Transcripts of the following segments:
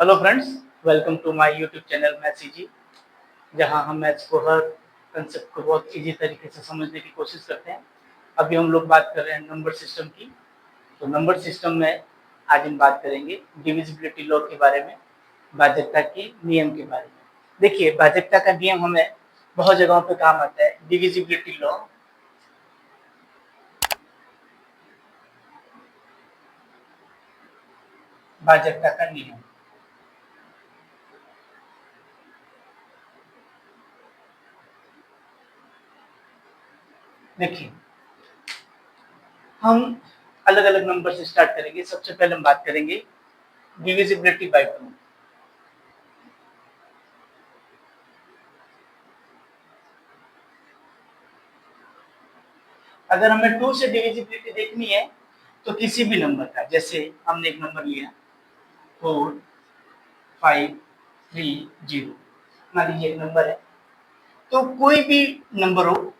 Hello friends, welcome to my YouTube channel maths easy, जहां हम maths को हर concept को बहुत इजी तरीके से समझने की कोशिश करते हैं। अभी हम लोग बात कर रहे हैं नंबर सिस्टम की। तो नंबर सिस्टम में आज हम बात करेंगे डिविजिबिलिटी लॉ के बारे में, भाजकता के नियम के बारे में। देखिए, भाजकता का नियम हमें बहुत जगहों पे काम आता है। डिविजिबिलिटी लॉ, भाजकता का नियम। देखिए, हम अलग अलग नंबर से स्टार्ट करेंगे। सबसे पहले हम बात करेंगे डिविजिबिलिटी बाय 2। अगर हमें 2 से डिविजिबिलिटी देखनी है तो किसी भी नंबर का, जैसे हमने एक नंबर लिया 4 5 3 0, मान लीजिए एक नंबर है, तो कोई भी नंबर हो,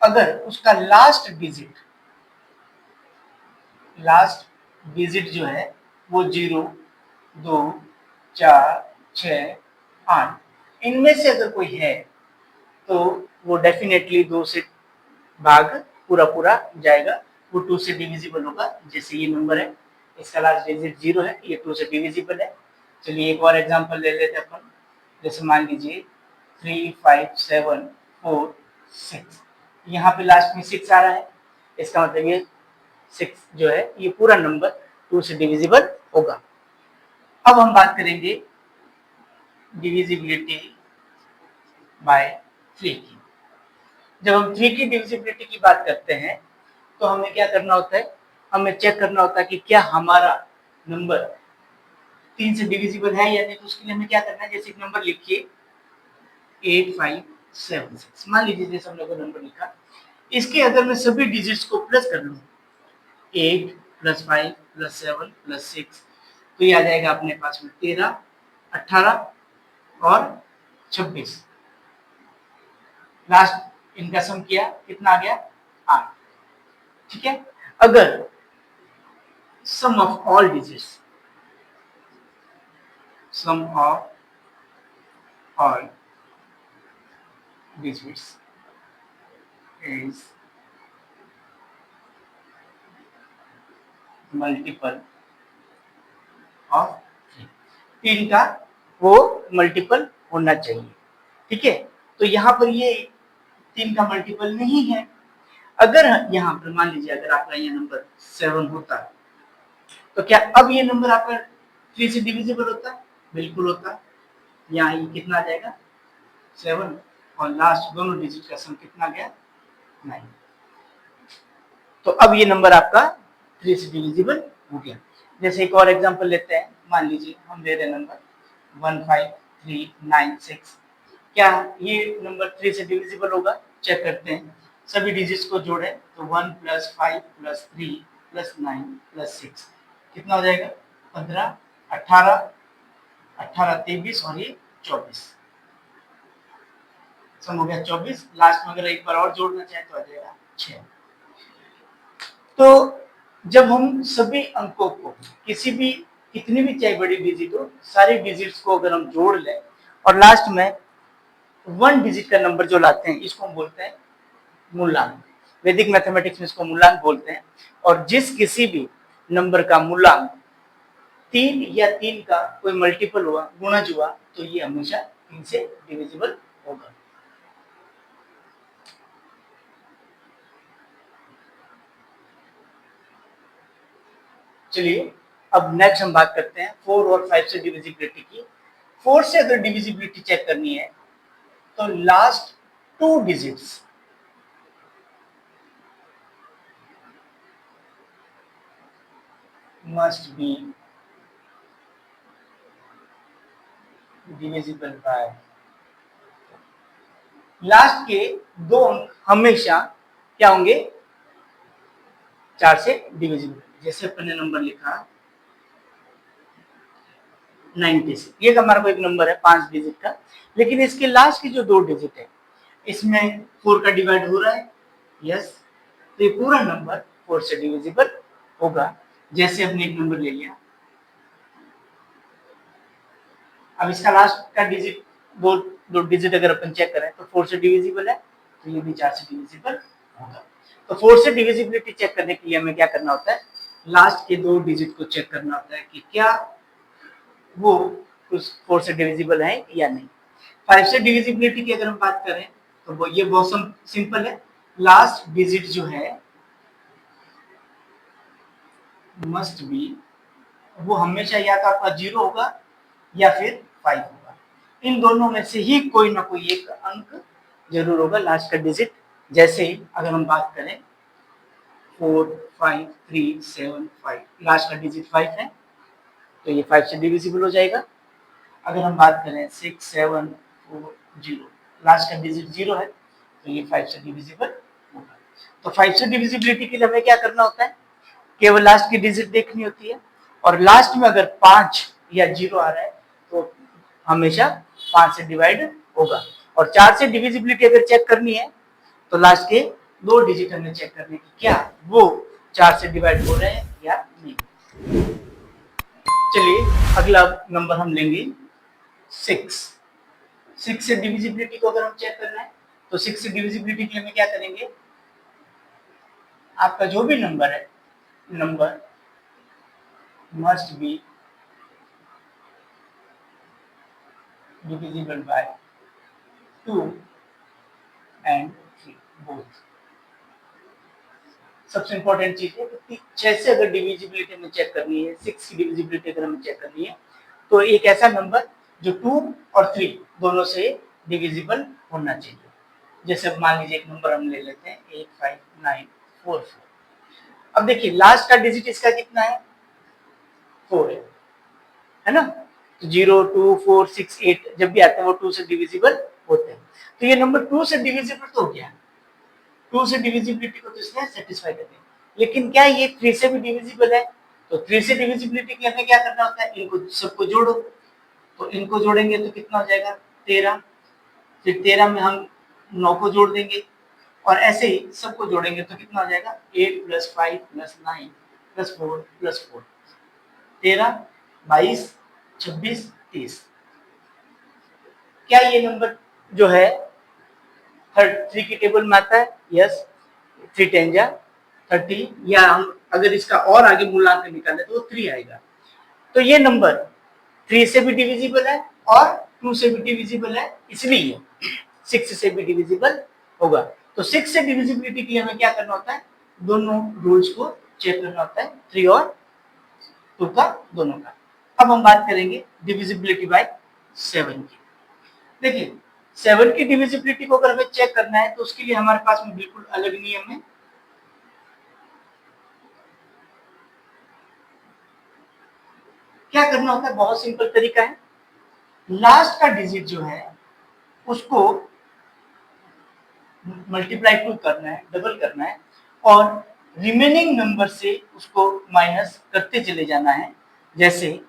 अगर उसका लास्ट डिजिट जो है वो 0 2 4 6 8, इनमें से अगर कोई है तो वो डेफिनेटली 2 से भाग पूरा पूरा जाएगा, वो 2 से डिविजिबल होगा। जैसे ये नंबर है, इसका लास्ट डिजिट 0 है, ये 2 से डिविजिबल है। चलिए एक और एग्जांपल ले लेते हैं अपन। जैसे मान लीजिए 3 5 7 4 6, यहाँ पे लास्ट में 6 आ रहा है, इसका मतलब ये 6 जो है ये पूरा नंबर 2 से डिविजिबल होगा। अब हम बात करेंगे डिविजिबिलिटी बाय 3 की। जब हम 3 की डिविजिबिलिटी की बात करते हैं तो हमें क्या करना होता है, हमें चेक करना होता है कि क्या हमारा नंबर 3 से डिविजिबल है या नहीं। तो उसके लिए हमें क्या करना है, जैसे एक नंबर लिखिए 8576, मान लीजिए जैसे हमने कोई नंबर लिखा, इसके अगर मैं सभी डिजिट्स को प्लस कर लूं 8 प्लस 5 प्लस 7 प्लस 6, तो ये आ जाएगा अपने पास में 13 18 और 26। लास्ट इनका सम किया, कितना आ गया 8। ठीक है। अगर sum of all digits, sum of all digits is multiple of 3, 3 का वो मल्टीपल होना चाहिए। ठीक है। तो यहाँ पर ये 3 का मल्टीपल नहीं है। अगर यहाँ पर मान लीजिए अगर आपका ये नंबर 7 होता, तो क्या अब ये नंबर आपका 3 से डिविजिबल होता? बिल्कुल होता। यहाँ ये कितना आ जाएगा 7, और लास्ट दोनों डिजिट का सम कितना गया 9। तो अब ये नंबर आपका 3 से डिविजिबल हो गया। जैसे एक और एग्जांपल लेते हैं, मान लीजिए हम दे रहे नंबर 15396, क्या ये नंबर 3 से डिविजिबल होगा? चेक करते हैं। सभी डिजिट्स को जोड़े तो 1 प्लस 5 प्लस 3 प्लस 9 प्लस 6 कितना हो जाएगा 15 18 18 23 और ये 24, सम हो गया 24। लास्ट में अगर एक बार और जोड़ना चाहे तो आ जाएगा 6। तो जब हम सभी अंकों को, किसी भी कितनी भी चाहे बड़ी डिजिट हो, सारे डिजिट्स को अगर हम जोड़ लें और लास्ट में 1 डिजिट का नंबर जो लाते हैं, इसको हम बोलते हैं मूलांक। वैदिक मैथमेटिक्स में इसको मूलांक बोलते हैं। और जिस किसी भी नंबर का मूलांक 3 या 3 का कोई मल्टीपल हुआ, गुणज हुआ, तो ये हमेशा 3 से डिविजिबल होगा। चलिए अब नेक्स्ट हम बात करते हैं 4 और 5 से डिविजिबिलिटी की। 4 से अगर डिविजिबिलिटी चेक करनी है तो last 2 digits must be divisible by, last के 2 अंक हमेशा क्या होंगे 4 से डिविजिबल। जैसे अपने नंबर लिखा 96, ये हमारा कोई एक नंबर है 5 डिजिट का, लेकिन इसके लास्ट की जो 2 डिजिट है इसमें 4 का डिवाइड हो रहा है, यस, तो ये पूरा नंबर 4 से डिविजिबल होगा। जैसे हमने एक नंबर ले लिया अब इसका लास्ट का डिजिट दो डिजिट अगर अपन चेक करें तो 4 से डिविजिबल है, तो ये भी 4 से डिविजिबल होगा। तो 4 से डिविजिबिलिटी चेक करने के लिए हमें क्या करना होता है, लास्ट के दो डिजिट को चेक करना होता है कि क्या वो उस 4 से डिविजिबल है या नहीं। 5 से डिविजिबिलिटी की अगर हम बात करें तो वो ये बहुत सिंपल है, लास्ट डिजिट जो है मस्ट बी, वो हमेशा या तो आपका 0 होगा या फिर 5 होगा, इन दोनों में से ही कोई ना कोई एक अंक जरूर होगा लास्ट का डिजिट। जैसे अगर हम बात करें 4 5 3 7 5, लास्ट का डिजिट 5 है तो ये 5 से डिविजिबल हो जाएगा। अगर हम बात करें 6 7 4 0, लास्ट का डिजिट 0 है तो ये 5 से डिविजिबल होगा। तो 5 से डिविजिबिलिटी के लिए हमें क्या करना होता है, केवल लास्ट की डिजिट देखनी होती है, और लास्ट में अगर 5 या 0 आ रहा है तो हमेशा 5 से डिवाइड होगा। और 4 से डिविजिबिलिटी अगर चेक करनी है तो लास्ट के दो डिजिट हमें चेक करने की क्या वो 4 से डिवाइड हो रहे हैं या नहीं। चलिए अगला नंबर हम लेंगे 6। 6 से डिविजिबिलिटी को अगर हम चेक करना है तो 6 से डिविजिबिलिटी के लिए हमें क्या करेंगे, आपका जो भी नंबर है, number must be divisible by 2 and 3 both. सबसे इंपॉर्टेंट चीज है कि 6 से अगर डिविजिबिलिटी हमें चेक करनी है, 6 की डिविजिबिलिटी अगर हमें चेक करनी है तो एक ऐसा नंबर जो 2 और 3 दोनों से डिविजिबल होना चाहिए। जैसे मान लीजिए एक नंबर हम ले लेते हैं 85944। अब देखिए लास्ट का डिजिट इसका कितना है, 4 है ना, तो 0 2 4 6 8 जब भी आते हैं वो 2 से डिविजिबल होते हैं। तो ये नंबर 2 से डिविजिबल तो हो गया, 2 से डिविजिबिलिटी को तो इसने सेटिस्फाई कर दिया, लेकिन क्या ये 3 से भी डिविजिबल है, तो 3 से डिविजिबिलिटी के लिए हमें क्या करना होता है, इनको सबको जोड़ो, तो इनको जोड़ेंगे तो कितना हो जाएगा 13, फिर 13 में हम 9 को जोड़ देंगे और ऐसे ही सबको जोड़ेंगे तो कितना हो जाएगा 8 + 5 + 9 + 4 + 4, 13 22 26 30। क्या ये नंबर जो है 3 की टेबल में आता है, यस, 3 10 जा 30, या हम अगर इसका और आगे मूल्यांकन निकाले तो 3 आएगा। तो ये नंबर 3 से भी डिविजिबल है और 2 से भी डिविजिबल है, इसलिए 6 से भी डिविजिबल होगा। तो 6 से डिविजिबिलिटी के लिए हमें क्या करना होता है, दोनों रूल्स को चेक करना होता है, 3 और 2 का दोनों का। अब हम बात करेंगे डिविजिबिलिटी बाय 7 की। देखिए 7 की डिविजिबिलिटी को अगर हमें चेक करना है तो उसके लिए हमारे पास में बिल्कुल अलग नियम है। क्या करना होता है, बहुत सिंपल तरीका है, लास्ट का डिजिट जो है उसको मल्टीप्लाई 2 करना है, डबल करना है, और रिमेनिंग नंबर से उसको माइनस करते चले जाना है। जैसे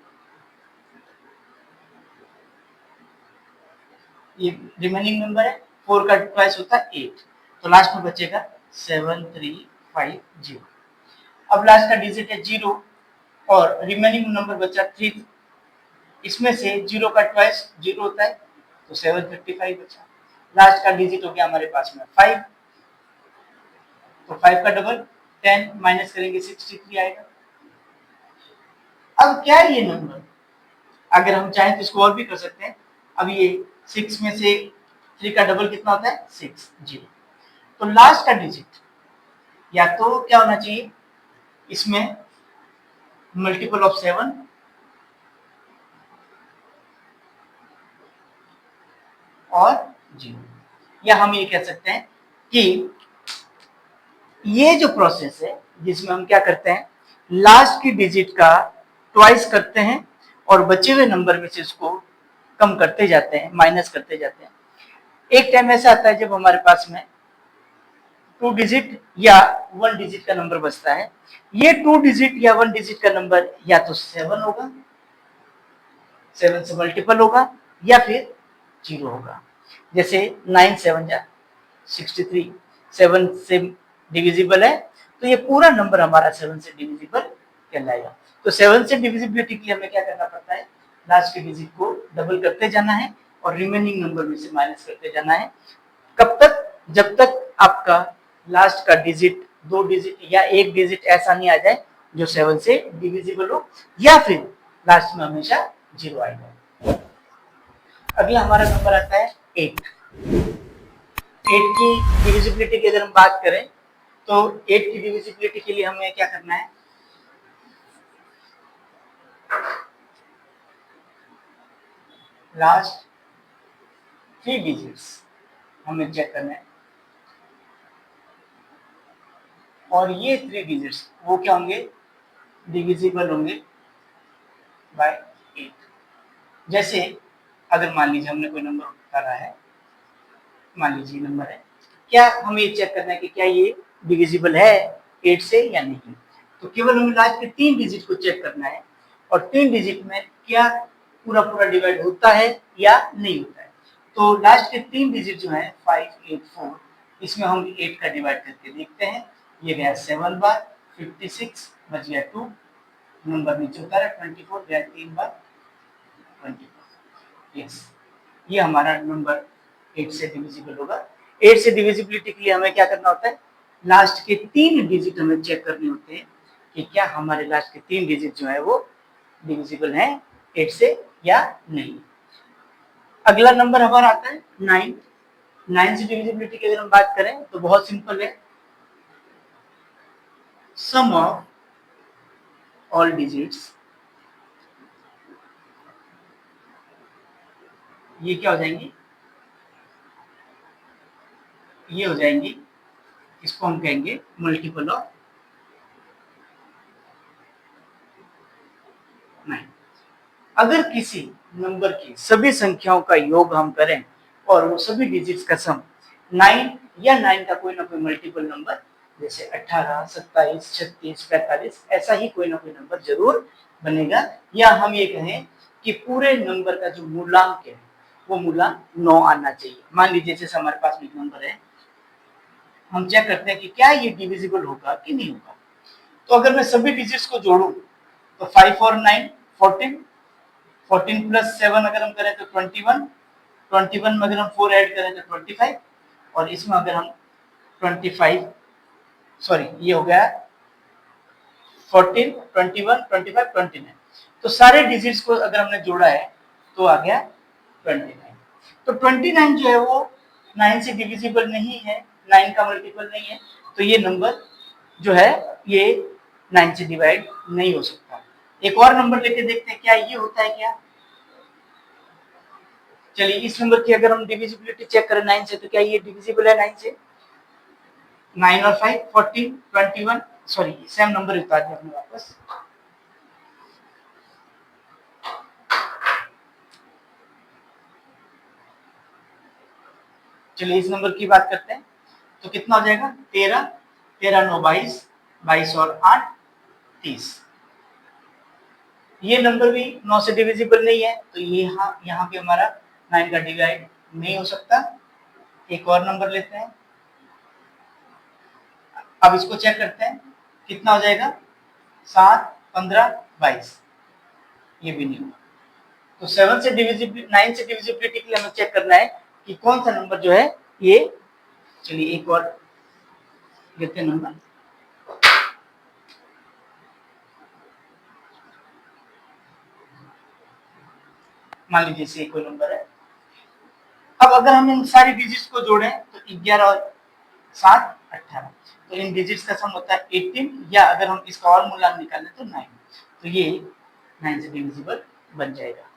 ये रिमेनिंग नंबर है, 4 का ट्वाइस होता है 8, तो लास्ट में बचेगा 7350। अब लास्ट का डिजिट है 0 और रिमेनिंग नंबर बचा 3, इसमें से 0 का ट्वाइस 0 होता है तो 755 बचा। लास्ट का डिजिट हो गया हमारे पास में 5, तो 5 का डबल 10 माइनस करेंगे 63 आएगा। अब क्या है ये नंबर, अगर हम चाहें तो इसको और भी कर सकते हैं। अब ये 6 में से 3 का डबल कितना होता है 6 0, तो लास्ट का डिजिट या तो क्या होना चाहिए, इसमें मल्टीपल ऑफ 7 और 0, या हम ये कह सकते हैं कि ये जो प्रोसेस है जिसमें हम क्या करते हैं, लास्ट की डिजिट का ट्वाइस करते हैं और बचे हुए नंबर में से इसको कम करते जाते हैं, माइनस करते जाते हैं। एक टाइम ऐसा आता है जब हमारे पास में 2 डिजिट या 1 डिजिट का नंबर बचता है, ये 2 डिजिट या 1 डिजिट का नंबर या तो 7 होगा, 7 से मल्टीपल होगा, या फिर 0 होगा। जैसे 9 7 जा 63, 7 से डिविजिबल है तो ये पूरा नंबर हमारा 7 से डिविजिबल कहलाएगा। तो 7 से डिविजिबिलिटी के लिए हमें क्या करना पड़ता है, लास्ट के डिजिट को डबल करते जाना है और रिमेनिंग नंबर में से माइनस करते जाना है। कब तक? जब तक आपका लास्ट का डिजिट 2 डिजिट या 1 डिजिट ऐसा नहीं आ जाए जो 7 से डिविजिबल हो, या फिर लास्ट में हमेशा 0 आएगा। अगला हमारा नंबर आता है 8। 8 की डिविजिबिलिटी की अगर हम बात करें तो 8 की डिविजिबिलिटी के लिए हमें क्या करना है? लास्ट 3 डिजिट्स हमें चेक करना है और ये 3 डिजिट्स वो क्या होंगे? डिविजिबल होंगे बाय 8। जैसे अगर मान लीजिए हमने कोई नंबर उठाया है, मान लीजिए नंबर है, क्या हमें ये चेक करना है कि क्या ये डिविजिबल है 8 से या नहीं। तो केवल हमें लास्ट के 3 डिजिट को चेक करना है और 3 डिजिट में क्या पूरा पूरा डिवाइड होता है या नहीं होता है। तो लास्ट के 3 डिजिट जो है 5, 8, 4, इसमें हम 8 का डिवाइड करके देखते हैं। ये गया 7 बार, 56 बच गया 2, नंबर नीचे उतारा 24 गया 3 बार 24। यस, ये हमारा नंबर 8 से डिविजिबल होगा। 8 से डिविजिबिलिटी के लिए हमें क्या करना होता है? लास्ट के 3 डिजिट हमें चेक करने होते हैं कि क्या हमारे लास्ट के 3 डिजिट जो है वो डिविजिबल हैं 8 से या नहीं। अगला नंबर हमारा आता है 9। 9 से डिविजिबिलिटी की अगर हम बात करें तो बहुत सिंपल है, सम ऑफ ऑल डिजिट्स, ये क्या हो जाएंगी? ये हो जाएंगी, इसको हम कहेंगे मल्टीपल ऑफ 9। अगर किसी नंबर की सभी संख्याओं का योग हम करें और वो सभी डिजिट्स का सम 9 या 9 का कोई ना कोई मल्टीपल नंबर, जैसे 18, 27, 36, 45, ऐसा ही कोई ना कोई नंबर जरूर बनेगा। या हम ये कहें कि पूरे नंबर का जो मूलांक है वो मूलांक 9 आना चाहिए। मान लीजिए जैसे हमारे पास एक नंबर है, हम चेक करते हैं कि क्या ये डिविजिबल होगा कि नहीं होगा। तो अगर मैं सभी डिजिट्स को जोड़ूं तो 5 और 9 14, 14 प्लस 7 अगर हम करें तो 21, 21 में अगर हम 4 ऐड करें तो 25, और इसमें अगर हम 25, सॉरी ये हो गया 14, 21, 25, 29। तो सारे डिजिट्स को अगर हमने जोड़ा है तो आ गया 29। तो 29 जो है वो 9 से डिविजिबल नहीं है, 9 का मल्टीपल नहीं है, तो ये नंबर जो है ये 9 से डिवाइड नहीं हो सकता। एक और नंबर लेके देखते हैं क्या ये होता है क्या। चलिए इस नंबर की अगर हम डिविजिबिलिटी चेक करें 9 से, तो क्या ये डिविजिबल है 9 से? 9 और 5 14, 21, सॉरी सेम नंबर उतार दिया हमने वापस। चलिए इस नंबर की बात करते हैं तो कितना हो जाएगा? 13, 13 9 22, 22 और 8 30। ये नंबर भी 9 से डिविजिबल नहीं है, तो ये यहाँ पे हमारा 9 का डिवाइड नहीं हो सकता। एक और नंबर लेते हैं, अब इसको चेक करते हैं कितना हो जाएगा? 7, 15, 22, ये भी नहीं होगा। तो 7 से डिविजिबिलिटी 9 से डिविजिबिलिटी के लिए हमें चेक करना है कि कौन सा नंबर जो है ये। चलिए एक और लेते हैं नंबर, मान लीजिए से कोई नंबर है। अब अगर हम इन सारी डिजिट्स को जोड़ें तो 11 और 7 18, तो इन डिजिट्स का सम होता है 18, या अगर हम इसका और मूल्यांक निकालें तो 9, तो ये 9 से डिविजिबल बन जाएगा।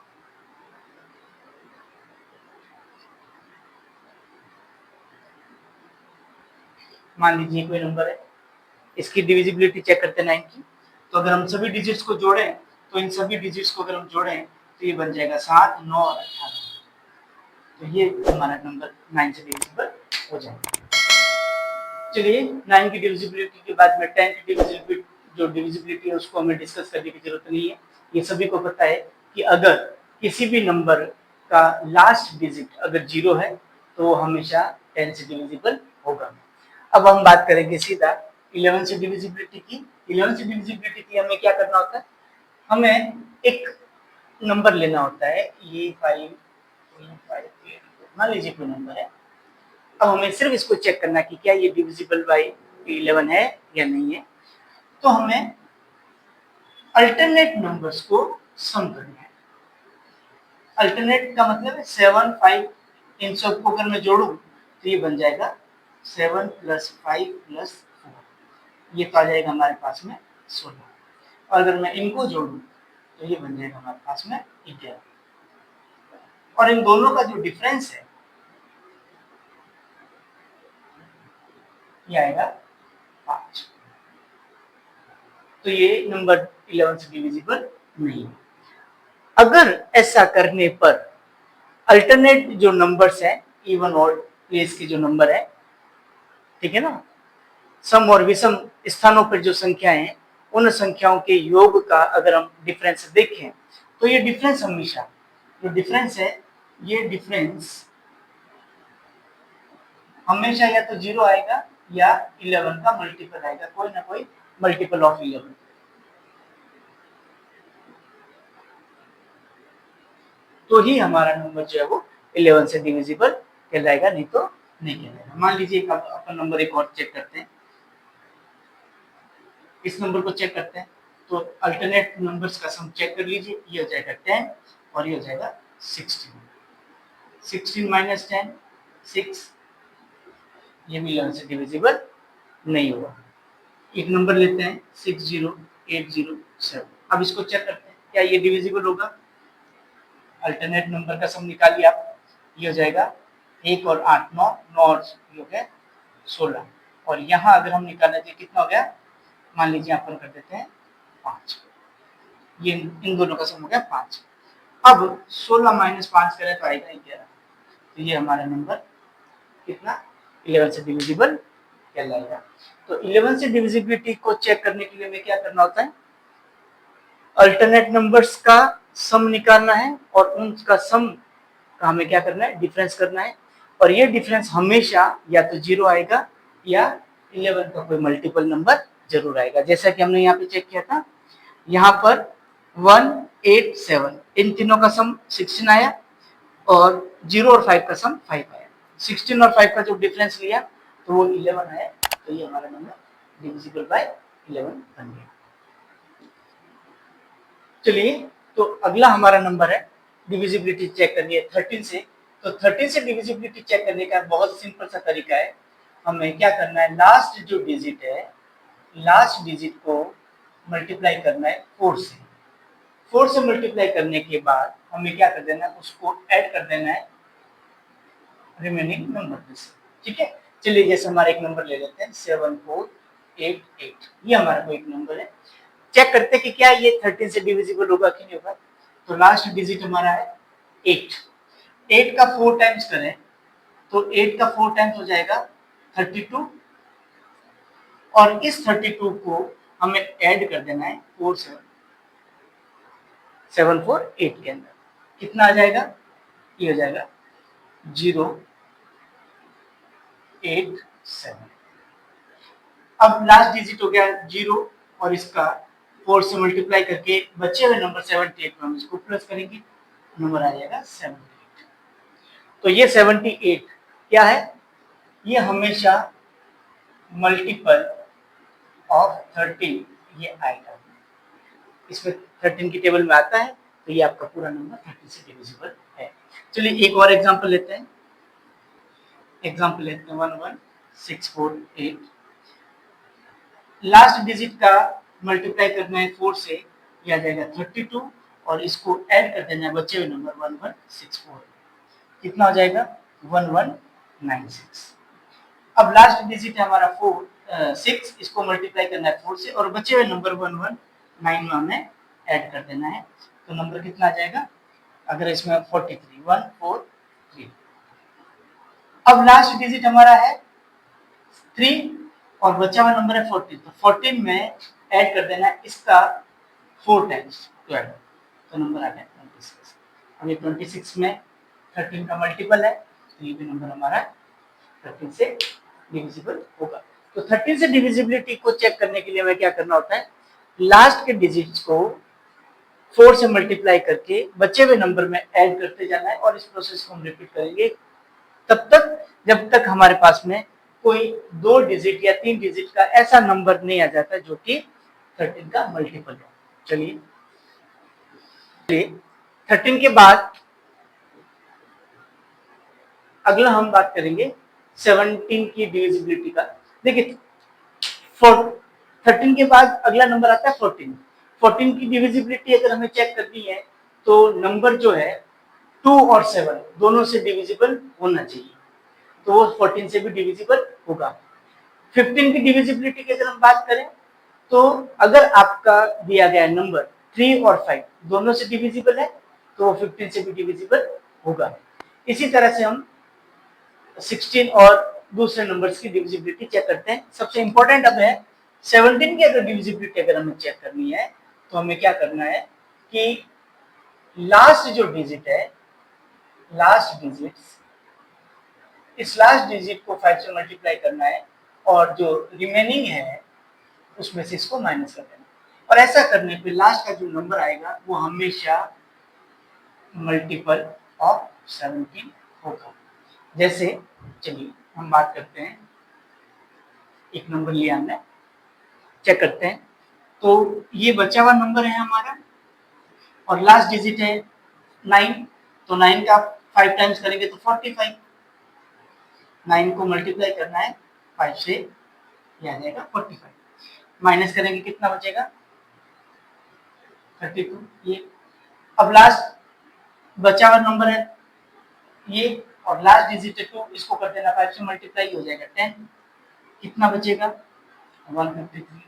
मान लीजिए कोई नंबर है, इसकी डिविजिबिलिटी चेक करते हैं 9 की। तो अगर हम सभी डिजिट्स को जोड़ें तो इन सभी डिजिट्स को अगर हम जोड़ें तो ये बन जाएगा 7, 9 और 18, तो ये हमारा नंबर 9 से डिविजिबल हो जाएगा। चलिए 9 की डिविजिबिलिटी के बाद में 10 की डिविजिबिलिटी, जो डिविजिबिलिटी है उसको हमें डिस्कस करने की जरूरत नहीं है। ये सभी को पता है कि अगर किसी भी नंबर का लास्ट डिजिट अगर 0 है तो हमेशा 10 से डिविजिबल होगा। अब हम बात करेंगे सीधा 11 से डिविजिबिलिटी की। 11 से डिविजिबिलिटी की हमें क्या करना होता है? हमें एक नंबर लेना होता है, ये 5 8 मान लीजिए कोई नंबर है। अब हमें सिर्फ इसको चेक करना कि क्या ये डिविजिबल बाय 11 है या नहीं है। तो हमें अल्टरनेट नंबर्स को सम करना है। अल्टरनेट का मतलब है 7 5, इन सबको अगर मैं जोड़ूं तो ये बन जाएगा 7 + 5 + 4, ये तो आ जाएगा हमारे पास में 16। और अगर मैं इनको जोड़ूं तो ये बन जाएगा हमारे पास में 11। और इन दोनों का जो डिफरेंस है ये आएगा 5। तो ये नंबर 11 से डिविजिबल नहीं है। अगर ऐसा करने पर अल्टरनेट जो नंबर्स हैं, इवन और प्लेस के जो नंबर है, ठीक है ना, सम और विषम स्थानों पर जो संख्याएं हैं, उन संख्याओं के योग का अगर हम डिफरेंस देखें तो ये डिफरेंस हमेशा, जो डिफरेंस है, ये डिफरेंस हमेशा या तो 0 आएगा या 11 का मल्टीपल आएगा, कोई ना कोई मल्टीपल ऑफ 11। तो ही हमारा नंबर जो है वो 11 से डिविजिबल कहलाएगा, नहीं तो नहीं कहलाएगा। मान लीजिए अपन नंबर एक और चेक करते हैं, इस नंबर को चेक करते हैं। तो अल्टरनेट नंबर्स का सम चेक कर लीजिए, ये हो जाएगा 10 और ये हो जाएगा 16। 16 - 10 6, ये भी 11 से डिविजिबल नहीं हुआ। एक नंबर लेते हैं 60807। अब इसको चेक करते हैं क्या ये डिविजिबल होगा। अल्टरनेट नंबर का सम निकालिए आप, ये हो जाएगा 1 और 8 9 9 और ये हो गया 16। और यहाँ अगर हम निकालना चाहिए कितना हो गया, मान लीजिए अपन कर देते हैं 5, ये इन दोनों का सम हो गया 5। अब 16 - 5 करें तो आएगा 11। तो ये हमारा नंबर कितना 11 से डिविजिबल कहलाएगा। तो 11 से डिविजिबिलिटी को चेक करने के लिए हमें क्या करना होता है, अल्टरनेट नंबर्स का सम निकालना है और उनका सम का हमें क्या करना है, डिफरेंस करना है। और ये डिफरेंस हमेशा या तो 0 आएगा या 11 का कोई मल्टीपल नंबर जरूर आएगा। जैसा कि हमने यहाँ पे चेक किया था, यहाँ पर 187, इन तीनों का सम 16 आया और 0 और 5 का सम 5 आया। 16 और 5 का जो डिफरेंस लिया तो वो 11 आया। तो ये हमारा नंबर डिविजिबल बाय 11 बन गया। चलिए, तो अगला हमारा नंबर है डिविजिबिलिटी चेक करनी है 13 से। तो 13 से डिविजिबिलिटी चेक करने का बहुत सिंपल सा तरीका है। हमें क्या करना है, लास्ट जो डिजिट है, लास्ट डिजिट को मल्टीप्लाई करना है 4 से। 4 से मल्टीप्लाई करने के बाद हमें क्या कर देना है, उसको ऐड कर देना है रिमेनिंग नंबर से। ठीक है, चलिए जैसे हमारा एक नंबर ले लेते हैं 7488, ये हमारा कोई एक नंबर है। चेक करते हैं कि क्या ये 13 से डिविजिबल होगा कि नहीं होगा। तो लास्ट डिजिट हमारा है 8। 8 का 4 टाइम्स करें तो 8 का 4 टाइम्स हो जाएगा 32। और इस 32 को हमें ऐड कर देना है 748 के अंदर। कितना आ जाएगा, ये हो जाएगा 087। अब लास्ट डिजिट हो गया 0 और इसका 4 से मल्टीप्लाई करके बचे हुए नंबर 78 में हम इसको प्लस करेंगे, नंबर आ जाएगा 78। तो ये 78 क्या है, ये हमेशा मल्टीपल ऑफ 13 ये आएगा। इसमें 13 की टेबल में आता है, तो ये आपका पूरा नंबर 13 से डिविजिबल है। चलिए एक और एग्जांपल लेते हैं। एग्जांपल लेते हैं 11648। लास्ट डिजिट का मल्टीप्लाई करना है 4 से, ये आ जाएगा 32 और इसको ऐड कर देना है बचे हुए नंबर 1164। कितना हो जाएगा 1196। अब लास्ट डिजिट है हमारा 6, इसको मल्टीप्लाई करना है 4 से और बचे हुए नंबर 119 में हमें ऐड कर देना है। तो नंबर कितना आ जाएगा, अगर इसमें 43 143। अब लास्ट डिजिट हमारा है 3 और बचा हुआ नंबर है 14। तो 14 में ऐड कर देना है इसका 4 टाइम्स 12, तो नंबर आ गया 26। अब ये 26 में 13 का मल्टीपल है, तो ये भी नंबर हमारा 13 से डिविजिबल होगा। तो 13 से डिविजिबिलिटी को चेक करने के लिए हमें क्या करना होता है, लास्ट के डिजिट्स को 4 से मल्टीप्लाई करके बचे हुए नंबर में ऐड करते जाना है और इस प्रोसेस को हम रिपीट करेंगे तब तक जब तक हमारे पास में कोई 2 डिजिट या 3 डिजिट का ऐसा नंबर नहीं आ जाता जो कि 13 का मल्टीपल है। चलिए 13 के बाद अगला हम बात करेंगे 17 की डिविजिबिलिटी का। देखिए 13 के बाद अगला नंबर आता है 14। 14 की डिविजिबिलिटी अगर हमें चेक करनी है तो नंबर जो है 2 और 7 दोनों से डिविजिबल होना चाहिए, तो वो 14 से भी डिविजिबल होगा। 15 की डिविजिबिलिटी की अगर हम बात करें तो अगर आपका दिया गया नंबर 3 और 5 दोनों से डिविजिबल है तो वो 15 से भी डिविजिबल होगा। इसी तरह से हम 16 और दूसरे नंबर्स की डिविजिबिलिटी चेक करते हैं। सबसे इंपॉर्टेंट अब है 17 की अगर डिविजिबिलिटी अगर हमें चेक करनी है तो हमें क्या करना है कि लास्ट जो डिजिट है, लास्ट डिजिट, इस लास्ट डिजिट को 5 से मल्टीप्लाई करना है और जो रिमेनिंग है उसमें से इसको माइनस कर देना। और ऐसा करने पे लास्ट का जो नंबर आएगा वो हमेशा मल्टीपल ऑफ 17 होगा। जैसे चलिए हम बात करते हैं, एक नंबर लिया हमने, चेक करते हैं। तो ये बचा हुआ नंबर है हमारा और लास्ट डिजिट है 9, तो 9 का 5 टाइम्स करेंगे तो 45। 9 को मल्टीप्लाई करना है 5 से, ये आ जाएगा 45। माइनस करेंगे कितना बचेगा 32। ये अब लास्ट बचा हुआ नंबर है ये और लास्ट डिजिट है 2, इसको कर देना 5 से मल्टीप्लाई हो जाएगा 10। कितना बचेगा 153।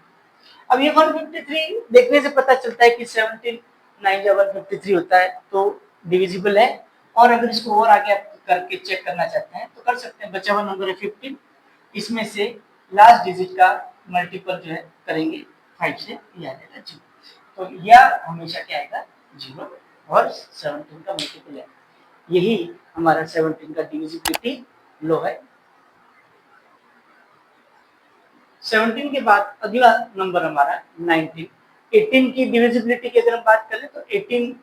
अब ये 153 देखने से पता चलता है कि 17 9 या 153 होता है तो डिविजिबल है। और अगर इसको और आगे आप करके चेक करना चाहते हैं तो कर सकते हैं। बचा हुआ नंबर है 15, इसमें से लास्ट डिजिट का मल्टीपल जो है करेंगे 5 से, ये आ जाएगा 0। तो यह हमेशा क्या आएगा 0 और 17 का मल्टीपल है। यही हमारा 17 का डिविजिबिलिटी लो है। 17 के बाद अगला नंबर हमारा 19। 18 की डिविजिबिलिटी की अगर हम बात करें तो 18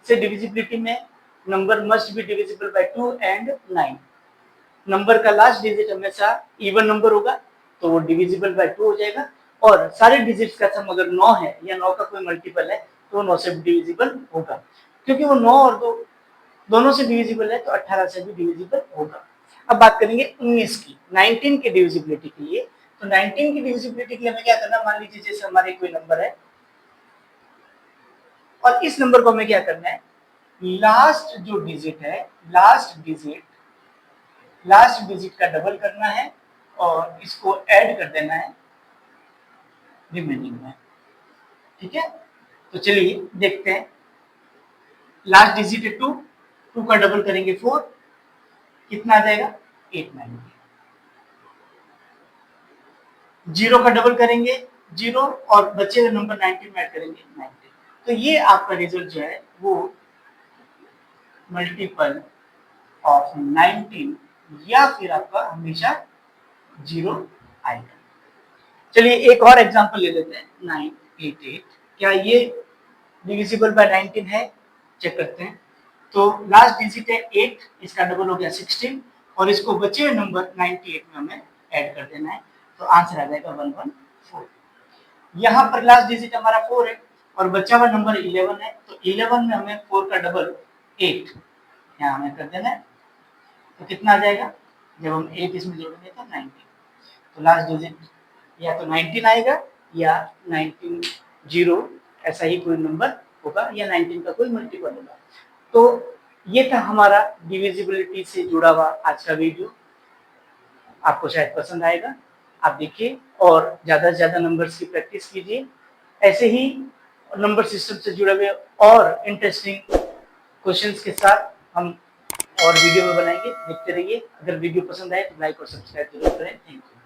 से डिविजिबिलिटी में number must be divisible by 2 and 9। Number का लास्ट डिजिट हमेशा इवन नंबर होगा तो वो डिविजिबल बाय 2 हो जाएगा और सारे डिजिट्स का सम अगर 9 है या 9 का कोई मल्टीपल है तो 9 से भी डिविजिबल होगा। क्योंकि वो 9 और 2 दोनों से डिविजिबल है तो 18 से भी डिविजिबल होगा। अब बात करेंगे 19 की, 19 की डिविजिबिलिटी के लिए। तो 19 की डिविजिबिलिटी के लिए हमें क्या करना, मान लीजिए जैसे हमारे कोई नंबर है और इस नंबर को हमें क्या करना है, लास्ट जो डिजिट है, लास्ट डिजिट का डबल करना है और इसको ऐड कर देना है रिमेनिंग में। ठीक है, तो चलिए देखते हैं। लास्ट डिजिट है 2, 2 का डबल करेंगे 4, कितना आ जाएगा 890। 0 का डबल करेंगे 0 और बचे हुए नंबर 19 में ऐड करेंगे 90। तो ये आपका रिजल्ट जो है वो मल्टीपल ऑफ 19 या फिर आपका हमेशा 0 आएगा। चलिए एक और एग्जांपल ले लेते हैं, 988। क्या ये डिविजिबल बाय 19 है, चेक करते हैं। तो लास्ट डिजिट है 8, इसका डबल हो गया 16 और इसको बचे हुए नंबर 98 में हमें ऐड कर देना है तो आंसर आ जाएगा 114। यहाँ पर लास्ट डिजिट हमारा 4 है और बचा हुआ नंबर 11 है तो 11 में हमें 4 का डबल 8 यहाँ हमें कर देना है तो कितना आ जाएगा, जब हम 8 इसमें जोड़ेंगे तो 19। तो लास्ट डिजिट या तो 19 आएगा या 19 0 ऐसा ही कोई नंबर होगा या 19 का कोई मल्टीपल होगा। तो ये था हमारा डिविजिबिलिटी से जुड़ा हुआ आज का वीडियो। आपको शायद पसंद आएगा, आप देखिए और ज्यादा से ज्यादा नंबर्स की प्रैक्टिस कीजिए। ऐसे ही नंबर सिस्टम से जुड़े हुए और इंटरेस्टिंग क्वेश्चंस के साथ हम और वीडियो में बनाएंगे, देखते रहिए। अगर वीडियो पसंद आए तो लाइक और सब्सक्राइब जरूर करें। Thank you.